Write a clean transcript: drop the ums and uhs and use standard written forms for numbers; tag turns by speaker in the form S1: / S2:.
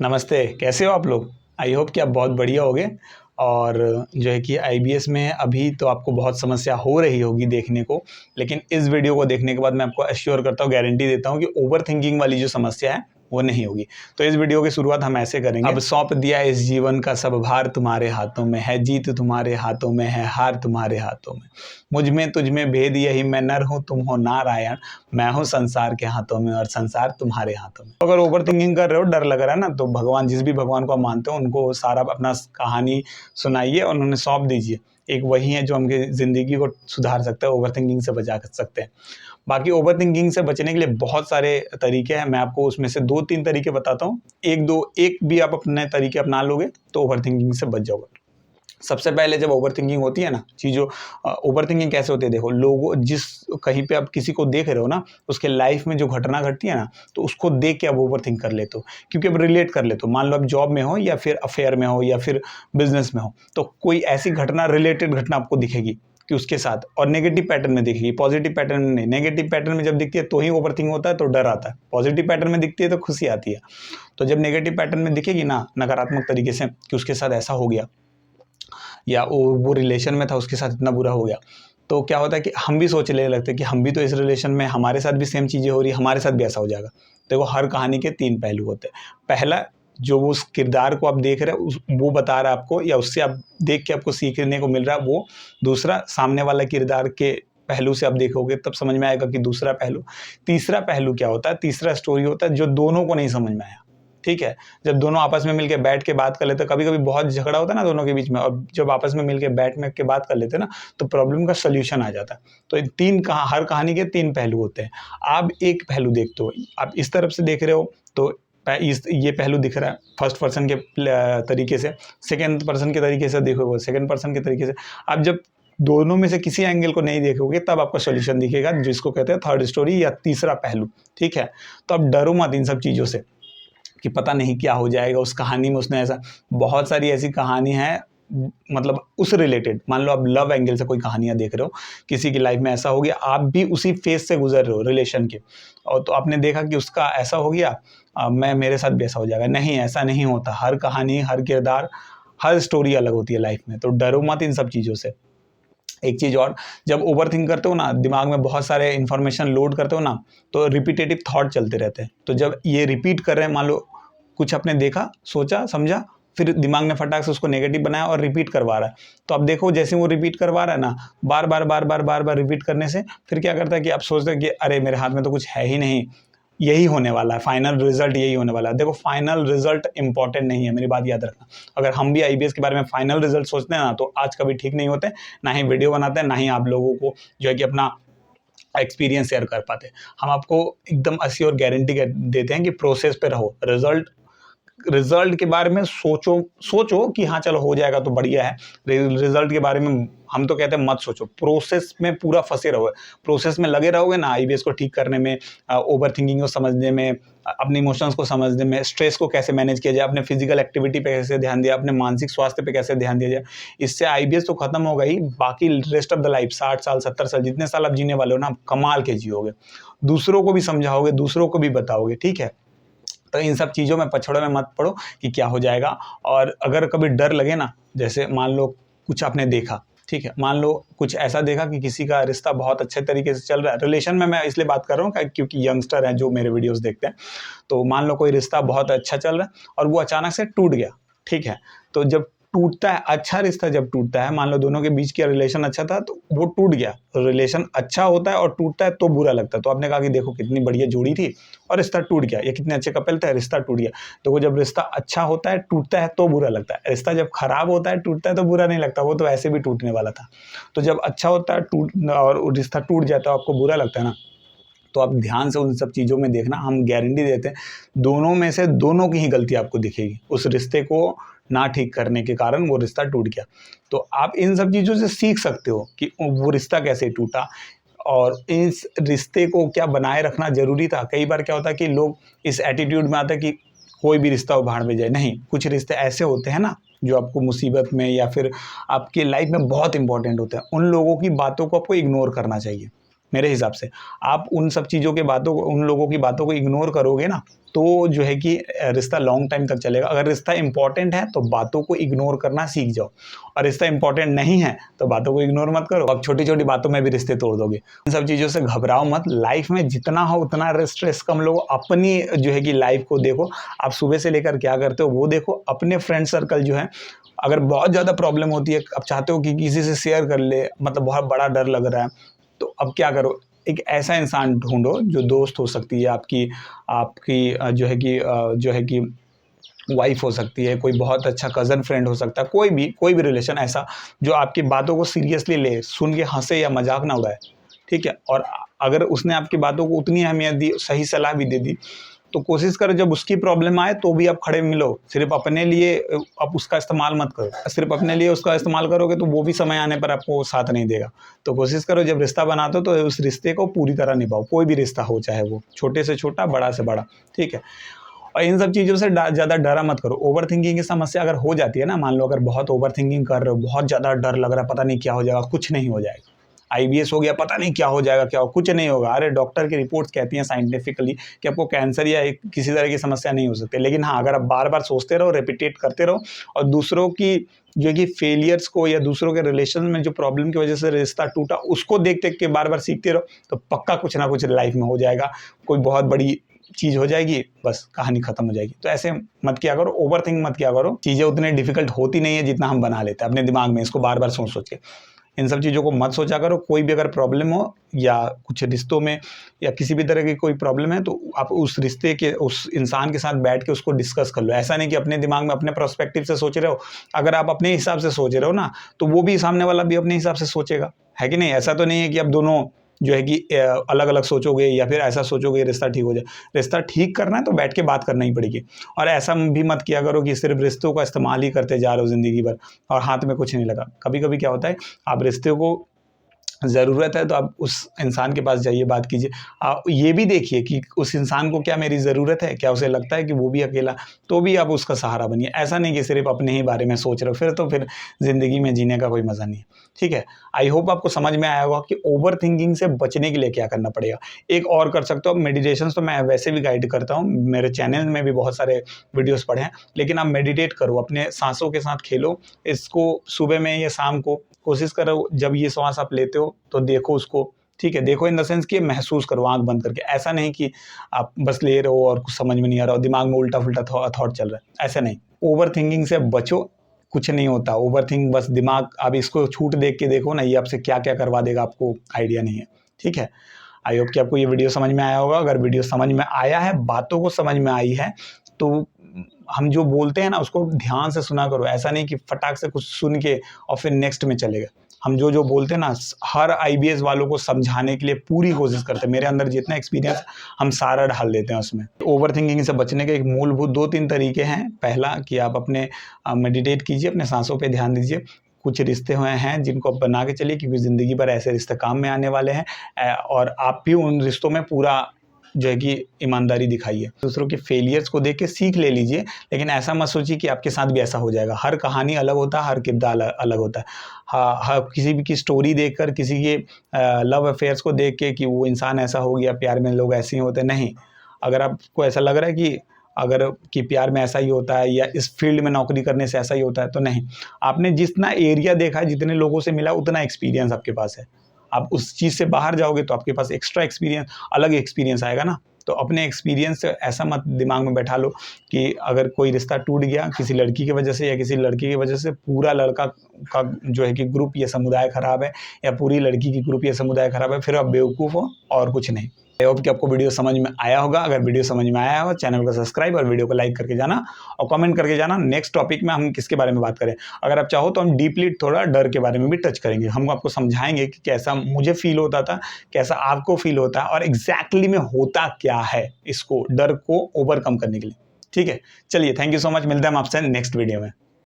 S1: नमस्ते, कैसे हो आप लोग? आई होप कि आप बहुत बढ़िया होंगे। और जो है कि आईबीएस में अभी तो आपको बहुत समस्या हो रही होगी देखने को, लेकिन इस वीडियो को देखने के बाद मैं आपको एश्योर करता हूँ, गारंटी देता हूँ कि ओवरथिंकिंग वाली जो समस्या है, वो नहीं होगी। तो इस वीडियो की शुरुआत हम ऐसे करेंगे। अब सौंप दिया इस जीवन का सब भार तुम्हारे हाथों में है, जीत तुम्हारे हाथों में है, हार तुम्हारे हाथों में। मुझ में तुझ में भेद यही, मैं नर हूँ तुम हो नारायण, मैं हूँ संसार के हाथों में और संसार तुम्हारे हाथों में। अगर ओवर थिंकिंग कर रहे हो, डर लग रहा है ना, तो भगवान, जिस भी भगवान को आप मानते हो, उनको सारा अपना कहानी सुनाइए और उन्हें सौंप दीजिए। एक वही है जो हमकी ज़िंदगी को सुधार सकता है, ओवर थिंकिंग से बचा सकते हैं। बाकी ओवर थिंकिंग से बचने के लिए बहुत सारे तरीके हैं, मैं आपको उसमें से 2-3 तरीके बताता हूँ। एक भी आप अपने तरीके अपना लोगे तो ओवर थिंकिंग से बच जाओगे। सबसे पहले जब ओवर थिंकिंग होती है ना, चीज़ों ओवर थिंकिंग कैसे होती है, देखो, लोगों जिस कहीं पे आप किसी को देख रहे हो ना, उसके लाइफ में जो घटना घटती है ना, तो उसको देख के आप ओवर थिंक कर लेते हो, क्योंकि आप रिलेट कर लेते हो। मान लो आप जॉब में हो या फिर अफेयर में हो या फिर बिजनेस में हो, तो कोई ऐसी घटना, रिलेटेड घटना आपको दिखेगी कि उसके साथ, और नेगेटिव पैटर्न में दिखेगी, पॉजिटिव पैटर्न में नहीं। नेगेटिव पैटर्न में जब दिखती है तो ही ओवर थिंक होता है, तो डर आता है। पॉजिटिव पैटर्न में दिखती है तो खुशी आती है। तो जब नेगेटिव पैटर्न में दिखेगी ना, नकारात्मक तरीके से, कि उसके साथ ऐसा हो गया, या वो रिलेशन में था, उसके साथ इतना बुरा हो गया, तो क्या होता है कि हम भी सोचने लगते हैं कि हम भी तो इस रिलेशन में, हमारे साथ भी सेम चीज़ें हो रही है, हमारे साथ भी ऐसा हो जाएगा। देखो, हर कहानी के 3 पहलू होते हैं। पहला, जो वो उस किरदार को आप देख रहे हो, वो बता रहा है आपको, या उससे आप देख के आपको सीखने को मिल रहा है वो। दूसरा, सामने वाला किरदार के पहलू से आप देखोगे तब समझ में आएगा कि दूसरा पहलू। तीसरा पहलू क्या होता है, तीसरा स्टोरी होता है जो दोनों को नहीं समझ में आया। ठीक है? जब दोनों आपस में मिलके बैठ के बात कर लेते हैं, कभी-कभी बहुत झगड़ा होता है ना दोनों के बीच में, और जब आपस में मिलके बैठ में के बात कर लेते हैं ना, तो प्रॉब्लम का सॉल्यूशन आ जाता है। तो इन 3 हर कहानी के 3 पहलू होते हैं। आप एक पहलू देखते हो, आप इस तरफ से देख रहे हो, तो ये पहलू दिख रहा है फर्स्ट पर्सन के तरीके से, सेकंड पर्सन के तरीके से देखोगे, सेकंड पर्सन के तरीके से। आप जब दोनों में से किसी एंगल को नहीं देखोगे, तब आपका सॉल्यूशन दिखेगा, जिसको कहते हैं थर्ड स्टोरी या तीसरा पहलू। ठीक है? तो अब डरो मत इन सब चीज़ों से कि पता नहीं क्या हो जाएगा उस कहानी में, उसने ऐसा। बहुत सारी ऐसी कहानी है, मतलब उस रिलेटेड, मान लो आप लव एंगल से कोई कहानियां देख रहे हो, किसी की लाइफ में ऐसा हो गया, आप भी उसी फेज से गुजर रहे हो रिलेशन के, और तो आपने देखा कि उसका ऐसा हो गया, मेरे साथ भी ऐसा हो जाएगा। नहीं, ऐसा नहीं होता। हर कहानी, हर किरदार, हर स्टोरी अलग होती है लाइफ में, तो डरो मत इन सब चीज़ों से। एक चीज़ और, जब ओवरथिंक करते हो ना, दिमाग में बहुत सारे इन्फॉर्मेशन लोड करते हो ना, तो रिपीटेटिव थॉट चलते रहते हैं। तो जब ये रिपीट कर रहे हैं, मान लो कुछ आपने देखा, सोचा, समझा, फिर दिमाग ने फटाक से उसको नेगेटिव बनाया और रिपीट करवा रहा है। तो अब देखो, जैसे वो रिपीट करवा रहा है ना, बार-बार रिपीट करने से फिर क्या करता है कि आप सोचते हैं कि अरे मेरे हाथ में तो कुछ है ही नहीं, यही होने वाला है, फाइनल रिजल्ट यही होने वाला है। देखो, फाइनल रिजल्ट इंपॉर्टेंट नहीं है, मेरी बात याद रखना। अगर हम भी आईबीएस के बारे में फाइनल रिजल्ट सोचते हैं ना, तो आज कभी ठीक नहीं होते, ना ही वीडियो बनाते हैं, ना ही आप लोगों को जो है कि अपना एक्सपीरियंस शेयर कर पाते। हम आपको एकदम अश्योर गारंटी देते हैं कि प्रोसेस पे रहो। रिजल्ट के बारे में सोचो कि हाँ चलो हो जाएगा तो बढ़िया है। रिजल्ट के बारे में हम तो कहते हैं मत सोचो, प्रोसेस में पूरा फंसे रहो। प्रोसेस में लगे रहोगे ना, आईबीएस को ठीक करने में, ओवर थिंकिंग को समझने में, अपने इमोशंस को समझने में, स्ट्रेस को कैसे मैनेज किया जाए, अपने फिजिकल एक्टिविटी पे कैसे ध्यान दिया, अपने मानसिक स्वास्थ्य पे कैसे ध्यान दिया जाए। इससे आईबीएस तो खत्म हो गई, बाकी रेस्ट ऑफ द लाइफ 60 साल 70 साल जितने साल आप जीने वाले हो ना, आप कमाल के जियोगे, दूसरों को भी समझाओगे, दूसरों को भी बताओगे। ठीक है? तो इन सब चीज़ों में पछड़ों में मत पड़ो कि क्या हो जाएगा। और अगर कभी डर लगे ना, जैसे मान लो कुछ आपने देखा, ठीक है, मान लो कुछ ऐसा देखा कि किसी का रिश्ता बहुत अच्छे तरीके से चल रहा है, रिलेशन में मैं इसलिए बात कर रहा हूँ क्योंकि यंगस्टर हैं जो मेरे वीडियोस देखते हैं। तो मान लो कोई रिश्ता बहुत अच्छा चल रहा है और वो अचानक से टूट गया। ठीक है? तो जब टूटता है, अच्छा रिश्ता जब टूटता है, मान लो दोनों के बीच का रिलेशन अच्छा था, तो वो टूट गया। रिलेशन अच्छा होता है और टूटता है तो बुरा लगता है। तो आपने कहा कि देखो कितनी बढ़िया जोड़ी थी और रिश्ता टूट गया, ये कितने अच्छे कपल थे, रिश्ता टूट गया। तो वो जब रिश्ता अच्छा होता है, टूटता है तो बुरा लगता है। रिश्ता जब खराब होता है, टूटता है तो बुरा नहीं लगता, वो तो ऐसे भी टूटने वाला था। तो जब अच्छा होता है और रिश्ता टूट जाता है, आपको बुरा लगता है ना, तो आप ध्यान से उन सब चीज़ों में देखना। हम गारंटी देते हैं, दोनों में से दोनों की ही गलती आपको दिखेगी। उस रिश्ते को ना ठीक करने के कारण वो रिश्ता टूट गया। तो आप इन सब चीज़ों से सीख सकते हो कि वो रिश्ता कैसे टूटा और इस रिश्ते को क्या बनाए रखना ज़रूरी था। कई बार क्या होता है कि लोग इस एटीट्यूड में आते हैं कि कोई भी रिश्ता उभाड़ में जाए। नहीं, कुछ रिश्ते ऐसे होते हैं ना, जो आपको मुसीबत में या फिर आपकी लाइफ में बहुत इंपॉर्टेंट होते हैं। उन लोगों की बातों को आपको इग्नोर करना चाहिए। मेरे हिसाब से। आप उन सब चीज़ों के बातों को, उन लोगों की बातों को इग्नोर करोगे ना, तो जो है कि रिश्ता लॉन्ग टाइम तक चलेगा। अगर रिश्ता इंपॉर्टेंट है तो बातों को इग्नोर करना सीख जाओ, और रिश्ता इंपॉर्टेंट नहीं है तो बातों को इग्नोर मत करो। अब छोटी छोटी बातों में भी रिश्ते तोड़ दोगे। इन सब चीज़ों से घबराओ मत। लाइफ में जितना हो उतना स्ट्रेस कम लो। अपनी जो है कि लाइफ को देखो, आप सुबह से लेकर क्या करते हो वो देखो। अपने फ्रेंड सर्कल जो है, अगर बहुत ज़्यादा प्रॉब्लम होती है, आप चाहते हो कि किसी से शेयर कर ले, मतलब बहुत बड़ा डर लग रहा है, तो अब क्या करो, एक ऐसा इंसान ढूंढो जो दोस्त हो सकती है आपकी, जो है कि वाइफ हो सकती है, कोई बहुत अच्छा कज़न फ्रेंड हो सकता है, कोई भी रिलेशन ऐसा जो आपकी बातों को सीरियसली ले, सुन के हंसे या मजाक ना उड़ाए, ठीक है। और अगर उसने आपकी बातों को उतनी अहमियत दी, सही सलाह भी दे दी, तो कोशिश करो जब उसकी प्रॉब्लम आए तो भी आप खड़े मिलो। सिर्फ अपने लिए आप उसका इस्तेमाल मत करो। सिर्फ अपने लिए उसका इस्तेमाल करोगे तो वो भी समय आने पर आपको साथ नहीं देगा। तो कोशिश करो जब रिश्ता बनाते हो तो उस रिश्ते को पूरी तरह निभाओ। कोई भी रिश्ता हो, चाहे वो छोटे से छोटा, बड़ा से बड़ा, ठीक है। और इन सब चीज़ों से ज़्यादा डरा मत करो। ओवर थिंकिंग की समस्या अगर हो जाती है ना, मान लो अगर बहुत ओवर थिंकिंग कर रहे हो, बहुत ज़्यादा डर लग रहा है, पता नहीं क्या हो जाएगा, कुछ नहीं हो जाएगा। आईबीएस हो गया, पता नहीं क्या हो जाएगा, क्या हो, कुछ नहीं होगा। अरे डॉक्टर की रिपोर्ट्स कहती हैं साइंटिफिकली कि आपको कैंसर या किसी तरह की समस्या नहीं हो सकती। लेकिन हाँ, अगर आप बार बार सोचते रहो, रिपीटेट करते रहो, और दूसरों की जो कि फेलियर्स को या दूसरों के रिलेशन में जो प्रॉब्लम की वजह से रिश्ता टूटा, उसको देख देख के बार बार सीखते रहो, तो पक्का कुछ ना कुछ लाइफ में हो जाएगा। कोई बहुत बड़ी चीज़ हो जाएगी, बस कहानी खत्म हो जाएगी। तो ऐसे मत किया करो, ओवर थिंक मत किया करो। चीज़ें उतनी डिफिकल्ट होती नहीं है जितना हम बना लेते हैं अपने दिमाग में, इसको बार बार सोच सोच के। इन सब चीज़ों को मत सोचा करो। कोई भी अगर प्रॉब्लम हो, या कुछ रिश्तों में या किसी भी तरह की कोई प्रॉब्लम है, तो आप उस रिश्ते के, उस इंसान के साथ बैठ के उसको डिस्कस कर लो। ऐसा नहीं कि अपने दिमाग में अपने पर्सपेक्टिव से सोच रहे हो। अगर आप अपने हिसाब से सोच रहे हो ना, तो वो भी, सामने वाला भी अपने हिसाब से सोचेगा, है कि नहीं। ऐसा तो नहीं है कि आप दोनों जो है कि अलग अलग सोचोगे या फिर ऐसा सोचोगे रिश्ता ठीक हो जाए। रिश्ता ठीक करना है तो बैठ के बात करना ही पड़ेगी। और ऐसा भी मत किया करो कि सिर्फ रिश्तों का इस्तेमाल ही करते जा रहे हो ज़िंदगी भर और हाथ में कुछ नहीं लगा। कभी कभी क्या होता है, आप रिश्ते को ज़रूरत है तो आप उस इंसान के पास जाइए, बात कीजिए। आप ये भी देखिए कि उस इंसान को क्या मेरी ज़रूरत है, क्या उसे लगता है कि वो भी अकेला, तो भी आप उसका सहारा बनिए। ऐसा नहीं कि सिर्फ अपने ही बारे में सोच रहे हो, फिर ज़िंदगी में जीने का कोई मज़ा नहीं है, ठीक है। आई होप आपको समझ में आया होगा कि ओवर थिंकिंग से बचने के लिए क्या करना पड़ेगा। एक और कर सकते हो, मेडिटेशन तो मैं वैसे भी गाइड करता हूँ, मेरे चैनल में भी बहुत सारे वीडियोज़ पड़े हैं, लेकिन आप मेडिटेट करो, अपने सांसों के साथ खेलो। इसको सुबह में या शाम को कोशिश करो, जब ये श्वास आप लेते हो तो देखो उसको, ठीक है। देखो इन द सेंस कि महसूस करो आँख बंद करके। ऐसा नहीं कि आप बस ले रहे हो और कुछ समझ में नहीं आ रहा हो, दिमाग में उल्टा-फुल्टा थॉट चल रहा है, ऐसा नहीं। ओवर थिंकिंग से बचो, कुछ नहीं होता। ओवर थिंक बस दिमाग, आप इसको छूट देख के देखो ना, ये आपसे क्या-क्या करवा देगा आपको आइडिया नहीं है, ठीक है। आई होप कि आपको ये वीडियो समझ में आया होगा। अगर वीडियो समझ में आया है, बातों को समझ में आई है, तो हम जो बोलते हैं ना उसको ध्यान से सुना करो। ऐसा नहीं कि फटाक से कुछ सुन के और फिर नेक्स्ट में चले गए। हम जो बोलते हैं ना, हर आईबीएस वालों को समझाने के लिए पूरी कोशिश करते हैं। मेरे अंदर जितना एक्सपीरियंस, हम सारा डाल देते हैं उसमें। ओवर थिंकिंग से बचने के एक मूलभूत 2-3 तरीके हैं। पहला कि आप अपने मेडिटेट कीजिए, अपने सांसों पे ध्यान दीजिए। कुछ रिश्ते हुए हैं जिनको आप बना के चलिए, क्योंकि ज़िंदगी भर ऐसे रिश्ते काम में आने वाले हैं। और आप भी उन रिश्तों में पूरा जो है कि ईमानदारी दिखाइए। दूसरों के फेलियर्स को देख के सीख ले लीजिए, लेकिन ऐसा मत सोचिए कि आपके साथ भी ऐसा हो जाएगा। हर कहानी अलग होता है, हर किरदार अलग होता है। हाँ, किसी भी की स्टोरी देखकर, किसी के लव अफेयर्स को देख के कि वो इंसान ऐसा हो गया, प्यार में लोग ऐसे ही होते हैं, नहीं। अगर आपको ऐसा लग रहा है कि प्यार में ऐसा ही होता है या इस फील्ड में नौकरी करने से ऐसा ही होता है, तो नहीं। आपने जितना एरिया देखा है, जितने लोगों से मिला, उतना एक्सपीरियंस आपके पास है। आप उस चीज़ से बाहर जाओगे तो आपके पास एक्स्ट्रा एक्सपीरियंस, अलग एक्सपीरियंस आएगा ना। तो अपने एक्सपीरियंस से ऐसा मत दिमाग में बैठा लो कि अगर कोई रिश्ता टूट गया किसी लड़की की वजह से या किसी लड़की की वजह से, पूरा लड़का का जो है कि ग्रुप या समुदाय खराब है, या पूरी लड़की की ग्रुप या समुदाय खराब है, फिर आप बेवकूफ़ हो और कुछ नहीं। आई होप कि आपको वीडियो समझ में आया होगा। अगर वीडियो समझ में आया हो, चैनल को सब्सक्राइब और वीडियो को लाइक करके जाना, और कमेंट करके जाना नेक्स्ट टॉपिक में हम किसके बारे में बात करें। अगर आप चाहो तो हम डीपली थोड़ा डर के बारे में भी टच करेंगे। हम आपको समझाएंगे कि कैसा मुझे फील होता था, कैसा आपको फील होता है, और एग्जैक्टली में होता क्या है इसको, डर को ओवरकम करने के लिए, ठीक है। चलिए, थैंक यू सो मच। मिलते हैं हम आपसे नेक्स्ट वीडियो में।